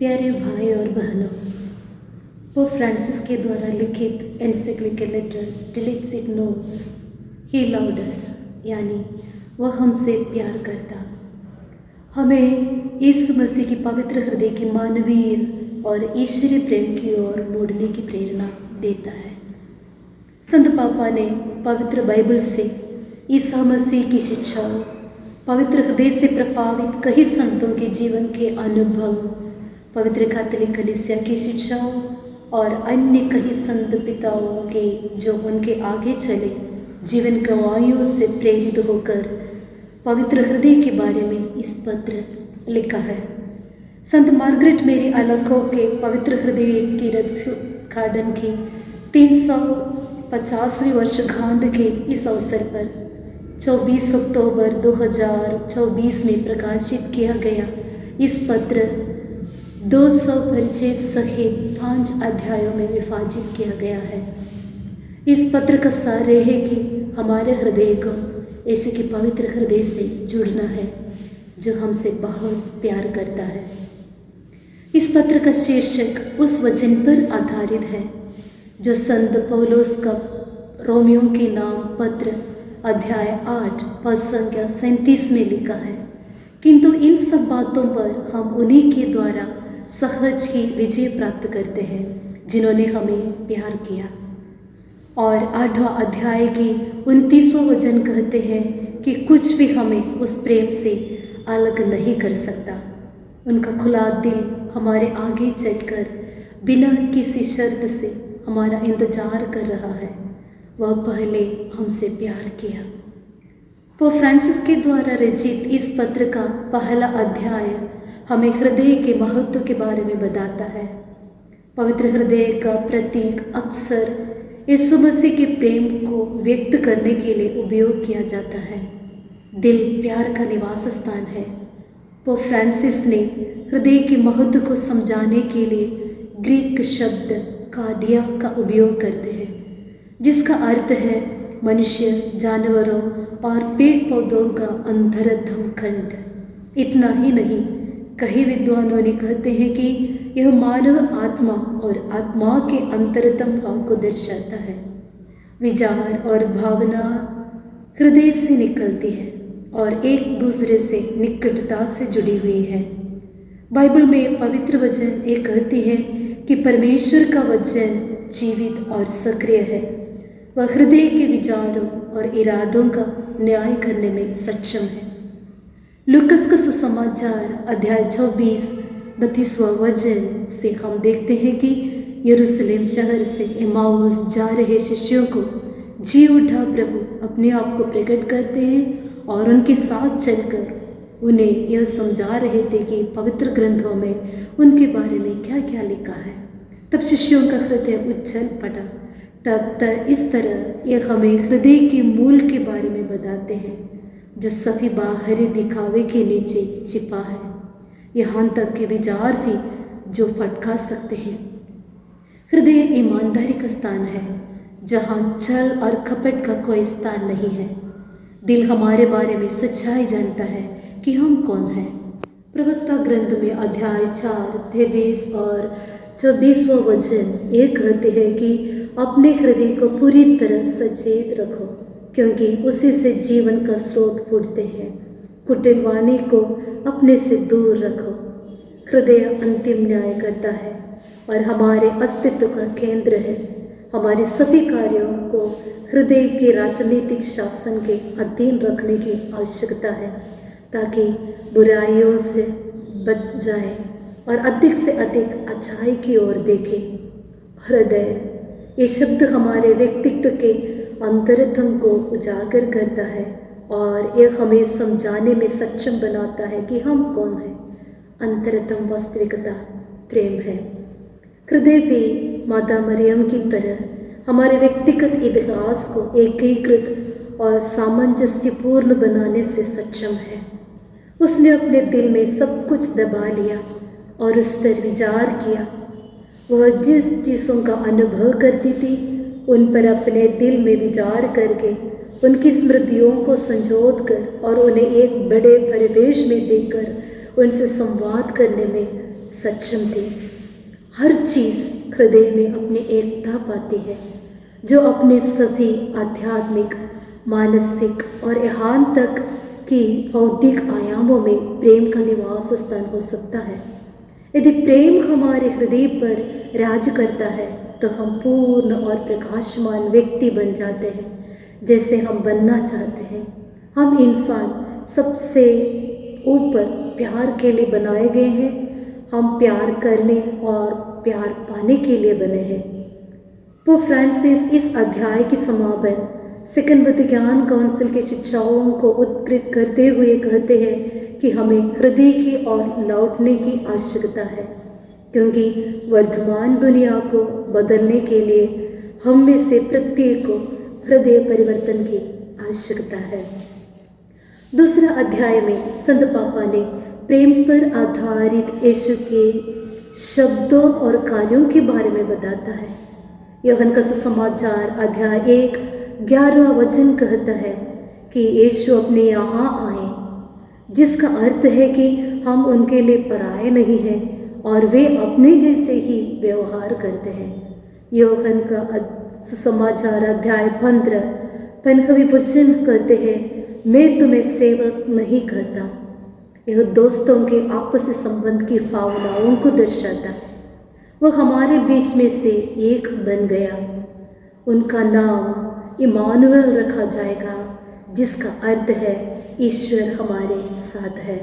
प्यारे भाई और बहनों, पोप फ्रांसिस के द्वारा लिखित encyclical letter dilexit nos he loved us, यानी वह हमसे प्यार करता, हमें यीशु मसीह की पवित्र हृदय के मानवीय और ईश्वरीय प्रेम की ओर मुड़ने की प्रेरणा देता है। संत पापा ने पवित्र बाइबल से ईसा मसीह की शिक्षाओं, पवित्र हृदय से प्रभावित कई संतों के जीवन के अनुभव, पवित्र कैथोलिक कलीसिया की शिक्षाओं और अन्य कई संत पिताओं के जो उनके आगे चले जीवन गवाहियों से प्रेरित होकर पवित्र हृदय के बारे में इस पत्र लिखा है। संत मार्गरेट मेरी अलखो के पवित्र हृदय की रक्षाखंडन की 350वीं वर्षगांठ के इस अवसर पर 24 अक्टूबर 2024 में प्रकाशित किया गया इस पत्र 200 परिच्छेद सहित 5 अध्यायों में विभाजित किया गया है। इस पत्र का सार यह है कि हमारे हृदय को यीशु के पवित्र हृदय से जुड़ना है जो हमसे बहुत प्यार करता है। इस पत्र का शीर्षक उस वचन पर आधारित है जो संत पौलुस का रोमियो के नाम पत्र अध्याय 8 पद संख्या 37 में लिखा है। किंतु इन सब बातों पर हम उन्हीं के द्वारा सहज की विजय प्राप्त करते हैं जिन्होंने हमें प्यार किया। और 8वां अध्याय की 29वां वचन कहते हैं कि कुछ भी हमें उस प्रेम से अलग नहीं कर सकता। उनका खुला दिल हमारे आगे चलकर बिना किसी शर्त से हमारा इंतजार कर रहा है। वह पहले हमसे प्यार किया। पोप फ्रांसिस के द्वारा रचित इस पत्र का पहला अध्याय हमें हृदय के महत्व के बारे में बताता है। पवित्र हृदय का प्रतीक अक्सर यीशु मसीह के प्रेम को व्यक्त करने के लिए उपयोग किया जाता है। दिल प्यार का निवास स्थान है। पोप फ्रांसिस ने हृदय के महत्व को समझाने के लिए ग्रीक शब्द कार्डिया का उपयोग करते हैं, जिसका अर्थ है मनुष्य, जानवरों और पेड़ पौधों का अंतरतम खंड। इतना ही नहीं, कई विद्वानों ने कहते हैं कि यह मानव आत्मा और आत्मा के अंतरतम भाव को दर्शाता है। विचार और भावना हृदय से निकलती है और एक दूसरे से निकटता से जुड़ी हुई है। बाइबल में पवित्र वचन ये कहती है कि परमेश्वर का वचन जीवित और सक्रिय है। वह हृदय के विचारों और इरादों का न्याय करने में सक्षम है। लूकस का सुसमाचार अध्याय 24 32वां वचन से हम देखते हैं कि यरूशलेम शहर से एमाउस जा रहे शिष्यों को जी उठा प्रभु अपने आप को प्रकट करते हैं और उनके साथ चलकर उन्हें यह समझा रहे थे कि पवित्र ग्रंथों में उनके बारे में क्या क्या लिखा है। तब शिष्यों का हृदय उछल पड़ा। तब इस तरह यह हमें हृदय के मूल के बारे में बताते हैं जो सभी बाहरी दिखावे के नीचे छिपा है, यहाँ तक के विचार भी जो भटका सकते हैं। हृदय ईमानदारी का स्थान है जहाँ छल और कपट का कोई स्थान नहीं है। दिल हमारे बारे में सच्चाई जानता है कि हम कौन हैं। प्रवक्ता ग्रंथ में अध्याय 4 23 और 24वां वचन ये कहते हैं कि अपने हृदय को पूरी तरह सचेत रखो, क्योंकि उसी से जीवन का स्रोत फूटते हैं। कुटिल वाणी को अपने से दूर रखो। हृदय अंतिम न्याय करता है और हमारे अस्तित्व का केंद्र है। हमारे सभी कार्यों को हृदय के राजनीतिक शासन के अधीन रखने की आवश्यकता है ताकि बुराइयों से बच जाए और अधिक से अधिक अच्छाई की ओर देखें। हृदय ये शब्द हमारे व्यक्तित्व के अंतरतम को उजागर करता है और यह हमें समझाने में सक्षम बनाता है कि हम कौन हैं। अंतरतम वास्तविकता प्रेम है। हृदय भी माता मरियम की तरह हमारे व्यक्तिगत इतिहास को एकीकृत और सामंजस्यपूर्ण बनाने से सक्षम है। उसने अपने दिल में सब कुछ दबा लिया और उस पर विचार किया। वह जिस चीज़ों का अनुभव करती थी उन पर अपने दिल में विचार करके उनकी स्मृतियों को संजोद कर और उन्हें एक बड़े परिवेश में देकर उनसे संवाद करने में सक्षम थे। हर चीज़ हृदय में अपनी एकता पाती है, जो अपने सभी आध्यात्मिक, मानसिक और यहाँ तक कि बौद्धिक आयामों में प्रेम का निवास स्थान हो सकता है। यदि प्रेम हमारे हृदय पर राज करता है तो हम पूर्ण और प्रकाशमान व्यक्ति बन जाते हैं, जैसे हम बनना चाहते हैं। हम इंसान सबसे ऊपर प्यार के लिए बनाए गए हैं। हम प्यार करने और प्यार पाने के लिए बने हैं। पोप फ्रांसिस इस अध्याय की समापन सेकंड वतिकान काउंसिल के शिक्षाओं को उद्धृत करते हुए कहते हैं कि हमें हृदय की ओर लौटने की आवश्यकता है, क्योंकि वर्तमान दुनिया को बदलने के लिए हम में से प्रत्येक को हृदय परिवर्तन की आवश्यकता है। दूसरा अध्याय में संत पापा ने प्रेम पर आधारित यीशु के शब्दों और कार्यों के बारे में बताता है। यूहन्ना का सुसमाचार अध्याय 1:11 वचन कहता है कि यीशु अपने यहाँ आए, जिसका अर्थ है कि हम उनके लिए पराये नहीं हैं और वे अपने जैसे ही व्यवहार करते हैं। यूहन्ना का सुसमाचार अध्याय 15 वचन कहते हैं, मैं तुम्हें सेवक नहीं कहता। यह दोस्तों के आपसी संबंध की भावनाओं को दर्शाता है। वह हमारे बीच में से एक बन गया। उनका नाम इमानुएल रखा जाएगा, जिसका अर्थ है ईश्वर हमारे साथ है।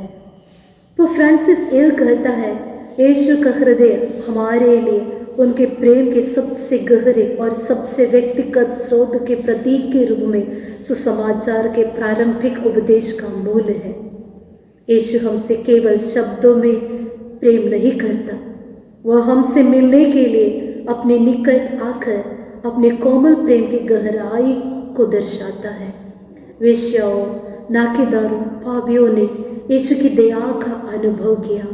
पोप फ्रांसिस कहता है, यीशु का हृदय हमारे लिए उनके प्रेम के सबसे गहरे और सबसे व्यक्तिगत स्रोत के प्रतीक के रूप में सुसमाचार के प्रारंभिक उपदेश का मूल है। यीशु हमसे केवल शब्दों में प्रेम नहीं करता, वह हमसे मिलने के लिए अपने निकट आकर अपने कोमल प्रेम की गहराई को दर्शाता है। वेश्याओं, नाकेदारों, पापियों ने यीशु की दया का अनुभव किया।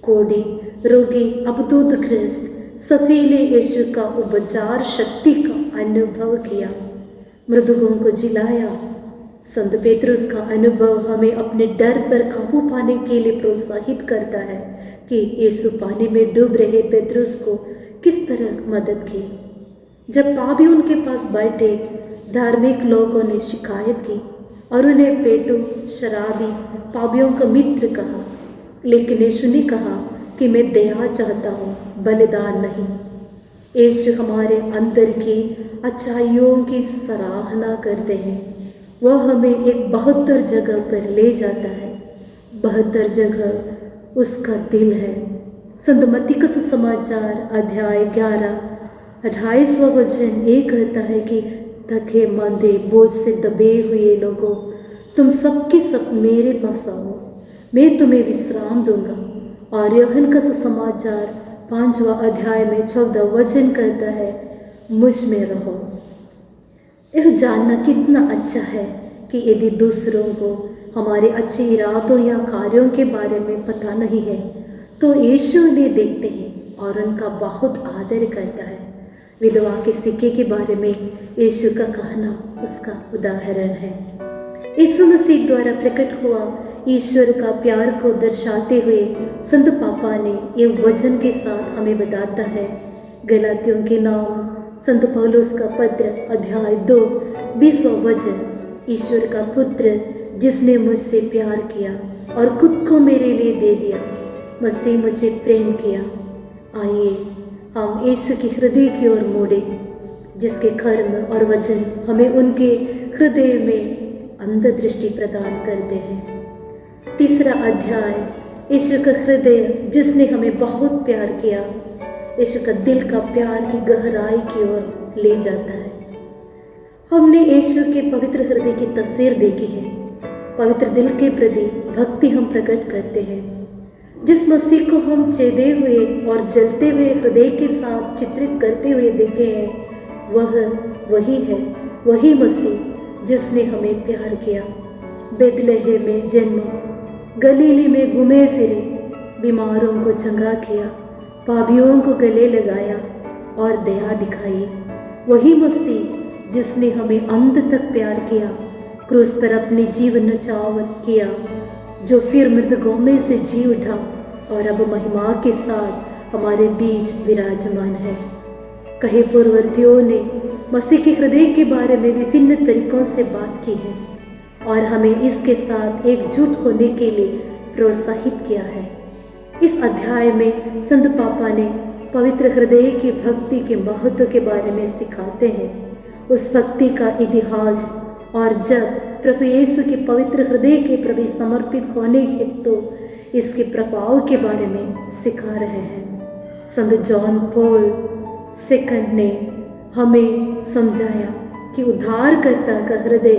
कोढ़ी, रोगी, अबदूतग्रस्त सभी ने यीशु का उपचार शक्ति का अनुभव किया, मृतकों को जिलाया। संत पेतरुस का अनुभव हमें अपने डर पर काबू पाने के लिए प्रोत्साहित करता है कि यीशु पानी में डूब रहे पेतरुस को किस तरह मदद की। जब पापी उनके पास बैठे, धार्मिक लोगों ने शिकायत की और उन्हें पेटू, शराबी, पापियों का मित्र कहा, लेकिन यीशु ने कहा कि मैं दया चाहता हूँ, बलिदान नहीं। यीशु हमारे अंदर की अच्छाइयों की सराहना करते हैं। वह हमें एक बहत्तर जगह पर ले जाता है। 72 जगह उसका दिल है। संत मत्ती का सुसमाचार अध्याय 11:28 वचन ये कहता है कि थके मांदे बोझ से दबे हुए लोगों, तुम सबके सब मेरे पास आओ, मैं तुम्हें विश्राम दूंगा। और यूहन्ना का सुसमाचार 5वां अध्याय में 14 वचन कहता है, मुझ में रहो। यह जानना कितना अच्छा है कि यदि दूसरों को हमारे अच्छे इरादों या कार्यों के बारे में पता नहीं है तो यीशु उन्हें देखते हैं और उनका बहुत आदर करता है। विधवा के सिक्के के बारे में यीशु का कहना उसका उदाहरण है। यीशु मसीह द्वारा प्रकट हुआ ईश्वर का प्यार को दर्शाते हुए संत पापा ने एक वचन के साथ हमें बताता है। गलातियों के नाम संत पौलुस का पत्र अध्याय 2:20 वचन, ईश्वर का पुत्र जिसने मुझसे प्यार किया और खुद को मेरे लिए दे दिया, मसीह मुझे प्रेम किया। आइए हम यीशु की हृदय की ओर मोड़े, जिसके कर्म और वचन हमें उनके हृदय में अंतर्दृष्टि प्रदान करते हैं। तीसरा अध्याय, यीशु का हृदय जिसने हमें बहुत प्यार किया, यीशु का दिल का प्यार की गहराई की ओर ले जाता है। हमने यीशु के पवित्र हृदय की तस्वीर देखी है। पवित्र दिल के प्रति भक्ति हम प्रकट करते हैं। जिस मसीह को हम छेदे हुए और जलते हुए हृदय के साथ चित्रित करते हुए देखे हैं, वह वही है, वही मसीह जिसने हमें प्यार किया। बेथलेहम में जन्म, गलीली में घूमे फिरे, बीमारों को चंगा किया, पापियों को गले लगाया और दया दिखाई। वही मसीह जिसने हमें अंत तक प्यार किया, क्रूस पर अपने जीवन न्यौछावर किया, जो फिर मृतकों में से जी उठा, और अब महिमा के साथ हमारे बीच विराजमान है। कई पूर्ववर्तियों ने मसीह के हृदय के बारे में विभिन्न तरीकों से बात की है और हमें इसके साथ एकजुट होने के लिए प्रोत्साहित किया है। इस अध्याय में संत पापा ने पवित्र हृदय की भक्ति के महत्व के बारे में सिखाते हैं, उस भक्ति का इतिहास, और जब प्रभु यीशु के पवित्र हृदय के प्रति समर्पित होने हेतु तो इसके प्रभाव के बारे में सिखा रहे हैं। संत जॉन पॉल सेकंड ने हमें समझाया कि उद्धारकर्ता का हृदय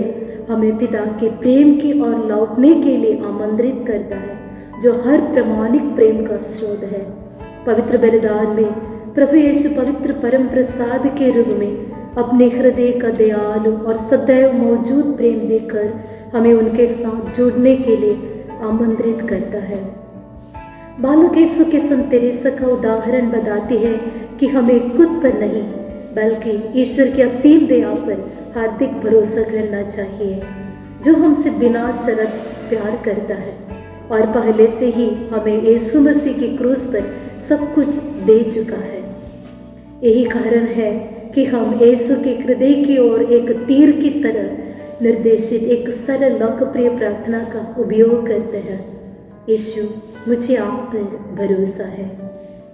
हमें पिता के प्रेम की ओर लौटने के लिए आमंत्रित करता है, जो हर प्रामाणिक प्रेम का स्रोत है। पवित्र बलिदान में प्रभु यीशु पवित्र परम प्रसाद के रूप में अपने हृदय का दयालु और सदैव मौजूद प्रेम देकर हमें उनके साथ जुड़ने के लिए आमंत्रित करता है। बालक यीशु के संत तेरेसा का उदाहरण बताती है कि हमें खुद पर नहीं बल्कि ईश्वर की असीम दया पर हार्दिक भरोसा करना चाहिए, जो हमसे बिना शर्त प्यार करता है और पहले से ही हमें यीशु मसीह की क्रूस पर सब कुछ दे चुका है। यही कारण है कि हम यीशु के हृदय की ओर एक तीर की तरह निर्देशित एक सरल लोकप्रिय प्रार्थना का उपयोग करते हैं। यीशु, मुझे आप पर भरोसा है।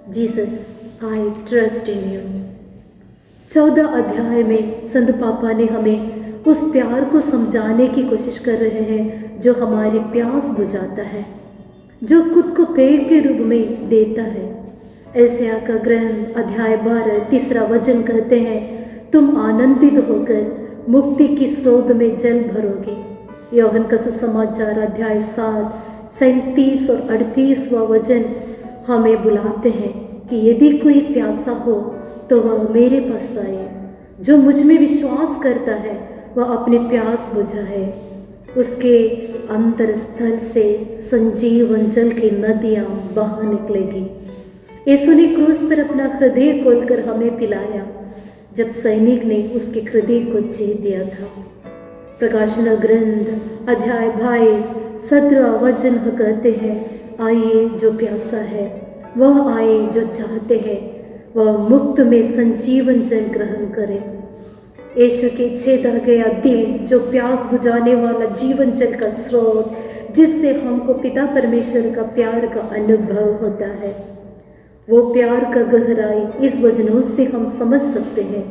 Jesus, I trust in you. 14 अध्याय में संत पापा ने हमें उस प्यार को समझाने की कोशिश कर रहे हैं जो हमारी प्यास बुझाता है, जो खुद को पेय के रूप में देता है। एसाया का ग्रंथ अध्याय 12 तीसरा वचन कहते हैं, तुम आनंदित होकर मुक्ति की स्रोत में जल भरोगे। यूहन्ना का सुसमाचार अध्याय 7 37 और 38वां वचन हमें बुलाते हैं कि यदि कोई प्यासा हो तो वह मेरे पास आए, जो मुझ में विश्वास करता है वह अपनी प्यास बुझाए, उसके अंतरस्थल से संजीवन जल की नदियाँ बह निकलेगी। यीशु ने क्रूस पर अपना हृदय खोलकर हमें पिलाया जब सैनिक ने उसके हृदय को चीर दिया था। प्रकाशन ग्रंथ अध्याय 22 17 वचन कहते हैं, आइए जो प्यासा है वह आए, जो चाहते हैं वह मुक्त में संजीवन जल ग्रहण करे। यीशु के छेदा गया दिल जो प्यास बुझाने वाला जीवन जल का स्रोत, जिससे हमको पिता परमेश्वर का प्यार का अनुभव होता है। वो प्यार का गहराई इस वचनों से हम समझ सकते हैं।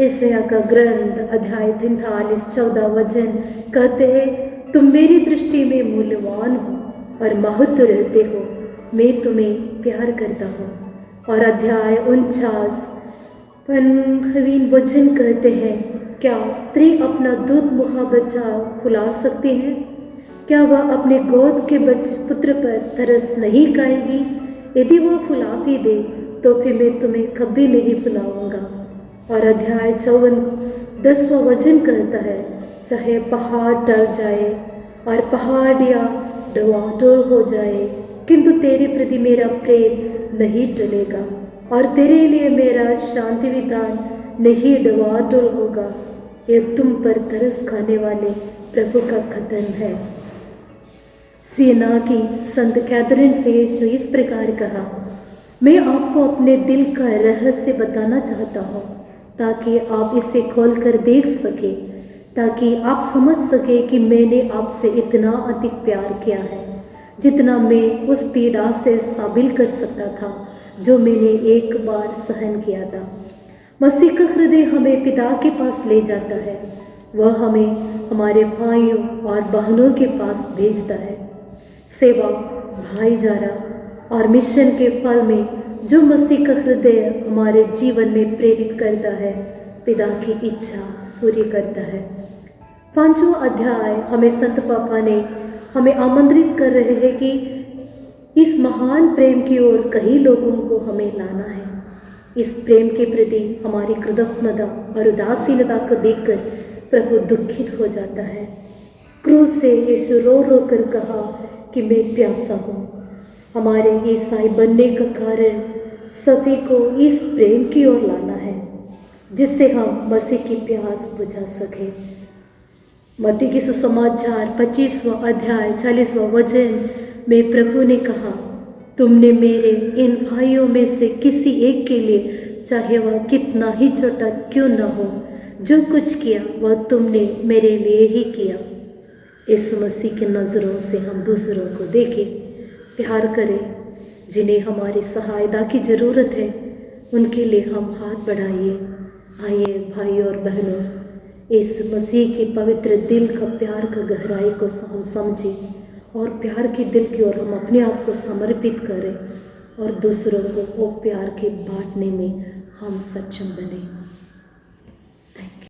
एसाया का ग्रंथ अध्याय 43 14 वचन कहते हैं, तुम मेरी दृष्टि में मूल्यवान हो और महत्व रहते हो, मैं तुम्हें प्यार करता हूँ। और अध्याय 49 15वें वचन कहते हैं, क्या स्त्री अपना दूध मुहा बच्चा फुला सकती है? क्या वह अपने गोद के पुत्र पर तरस नहीं खाएगी? यदि वह फुला भी दे तो फिर मैं तुम्हें कभी नहीं फुलाऊंगा। और अध्याय 54 10वां वचन कहता है, चाहे पहाड़ टल जाए और पहाड़ियाँ डवाडोल हो जाए, किंतु तेरे प्रति मेरा प्रेम नहीं टलेगा और तेरे लिए मेरा शांति विधान नहीं डवाडोल होगा। यह तुम पर तरस खाने वाले प्रभु का कथन है। सियना की संत कैथरीन से यीशु इस प्रकार कहा, मैं आपको अपने दिल का रहस्य बताना चाहता हूँ ताकि आप इसे खोलकर देख सके, ताकि आप समझ सके कि मैंने आपसे इतना अधिक प्यार किया है जितना मैं उस पीड़ा से साबिल कर सकता था जो मैंने एक बार सहन किया था। मसीह का हृदय हमें पिता के पास ले जाता है, वह हमें हमारे भाइयों और बहनों के पास भेजता है। सेवा, भाईचारा और मिशन के फल में जो मसीह का हृदय हमारे जीवन में प्रेरित करता है, पिता की इच्छा पूरी करता है। 5वां अध्याय हमें संत पापा ने हमें आमंत्रित कर रहे हैं कि इस महान प्रेम की ओर कई लोगों को हमें लाना है। इस प्रेम के प्रति हमारी कृतज्ञता और उदासीनता को देखकर प्रभु दुखित हो जाता है। क्रूस से यीशु रो रो कर कहा कि मैं प्यासा हूँ। हमारे ईसाई बनने का कारण सभी को इस प्रेम की ओर लाना है जिससे हम मसीह की प्यास बुझा सकें। मत्ती के सुसमाचार 25वां अध्याय 40वां वचन में प्रभु ने कहा, तुमने मेरे इन भाइयों में से किसी एक के लिए, चाहे वह कितना ही छोटा क्यों न हो, जो कुछ किया वह तुमने मेरे लिए ही किया। यीशु मसीह की नज़रों से हम दूसरों को देखें, प्यार करें। जिन्हें हमारी सहायता की ज़रूरत है उनके लिए हम हाथ बढ़ाइए। आइए भाइयों और बहनों, यीशु मसीह के पवित्र दिल का प्यार का गहराई को हम समझें और प्यार के दिल की ओर हम अपने आप को समर्पित करें और दूसरों को वो प्यार के बांटने में हम सक्षम बने।